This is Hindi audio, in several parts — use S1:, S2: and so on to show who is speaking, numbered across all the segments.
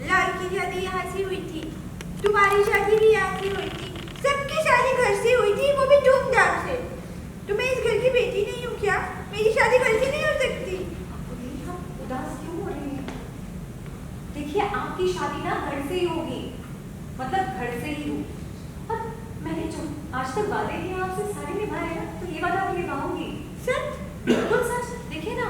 S1: लाल की शादी यहाँ से हुई थी, तुम्हारी शादी भी यहाँ से हुई थी, सबकी शादी घर से हुई थी, वो भी धूमधाम से। तो मैं इस घर की बेटी नहीं हूँ क्या? मेरी शादी घर से नहीं हो सकती?
S2: आप उदास क्यों हो रही हैं? देखिए, आपकी शादी ना घर से ही होगी, मतलब घर से ही हो। और मैंने जो आज तक वादे किए आपसे सारे निभाए हैं, तो ये वादा भी निभाऊंगी।
S1: सच?
S2: बिल्कुल सच। देखिए ना,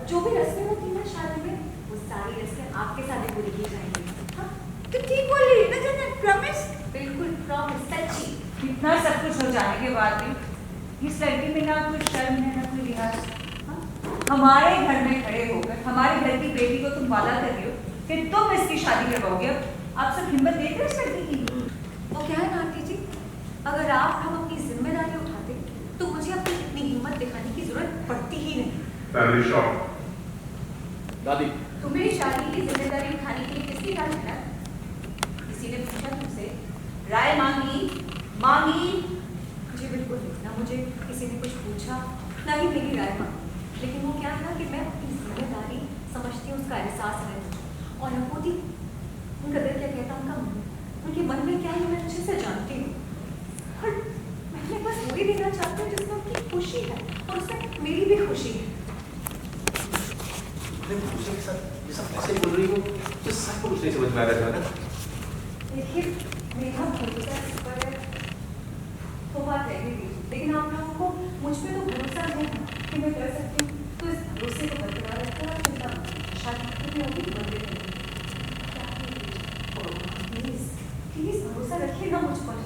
S2: जो भी रस्में होती हैं ना शादी में, वो सारी रस्में आपके साथ ही पूरी की जाएंगी। हाँ,
S1: तुम ठीक बोल रही है ना जन्नत? प्रॉमिस?
S2: बिल्कुल प्रॉमिस, सच्ची।
S3: इतना सब कुछ हो जाने के बाद भी इस लड़की में ना कोई शर्म है ना कोई लिहाज। हाँ? हमारे घर में खड़े होकर हमारे घर की बेटी को तुम वादा कर रही हो कि तुम इसकी शादी करवाओगे। आप सब हिम्मत देते हो इस लड़की की?
S2: वो क्या है ना आंटी जी, अगर आप हम अपनी जिम्मेदारी उठाते तो मुझे अपनी इतनी हिम्मत दिखाने की जरूरत पड़ती ही नहीं।
S4: Family shock.
S5: दादी,
S2: तुम्हें शादी की जिम्मेदारी उठाने के लिए किसकी राय है? किसी ने पूछा तुमसे?
S3: राय मांगी मांगी।
S2: जी बिल्कुल नहीं, ना मुझे किसी ने कुछ पूछा, ना ही मेरी राय मांगी। लेकिन वो क्या था कि मैं अपनी जिम्मेदारी समझती हूँ, उसका एहसास है मुझे। और अपूती, उनका दिल क्या कहता, उनके मन में क्या है, मैं अच्छे से जानती हूँ। और मैं बस वही देना चाहती हूँ जिसमें उनकी खुशी है और उसमें मेरी भी खुशी है।
S5: अरे भरोसे के साथ ये सब कैसे बोल रही हो? मुझे सब कुछ नहीं समझ में आ रहा था।
S2: देखिए, मेरा भरोसा इस पर है तो बात रहेगी, लेकिन आप लोगों को मुझ पे तो भरोसा नहीं है कि मैं कर सकती हूँ। तो इस भरोसे को बरकरार रखते हुए चिंता शादी की होगी, मंदिर में प्लीज प्लीज भरोसा रखिए ना मुझ पर।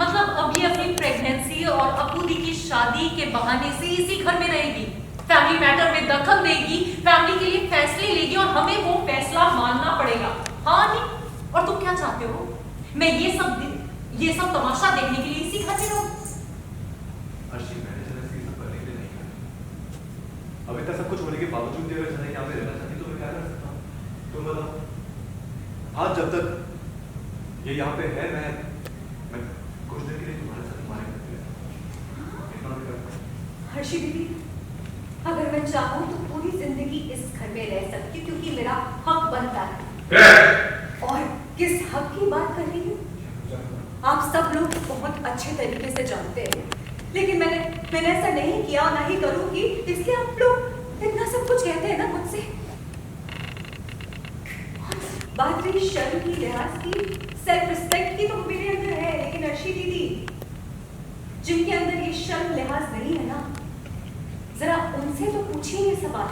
S6: मतलब अब ये अपनी प्रेगनेंसी और अपूदी की शादी के बहाने से इसी घर में रहेगी, फैमिली मैटर में दखल देगी, फैमिली के लिए फैसले लेगी और हमें वो फैसला मानना पड़ेगा। हाँ नहीं? और तुम क्या चाहते हो? मैं ये सब तमाशा देखने के लिए इसी घर में रहूं?
S5: अर्शी, मैंने जरा सब करने के लिए नहीं कहा। अब इतना सब कुछ होने के बावजूद भी अगर जरा यहाँ पे रहना चाहती तो मैं क्या कर सकता हूँ? तुम बताओ। आज जब तक ये यहाँ पे है, मैं कुछ देर के लिए तुम्हारे साथ तुम्हारे घर पे रहता हूँ। इतना भी कर सकता हूँ।
S2: हर्षी दीदी, अगर मैं चाहूँ तो पूरी जिंदगी इस घर में रह सकती, क्योंकि मेरा हक बनता है। और किस हक की बात कर रही हूँ आप सब लोग बहुत अच्छे तरीके से जानते हैं, लेकिन मैंने ऐसा नहीं किया, ना ही करूँगी, इसलिए आप लोग इतना सब कुछ कहते हैं ना मुझसे। बात रही शर्म की, लिहाज की, सेल्फ रिस्पेक्ट की, तो मेरे अंदर है, लेकिन अर्शी दीदी जिनके अंदर ये शर्म लिहाज नहीं है ना, जरा उनसे तो पूछिए ये सवाल।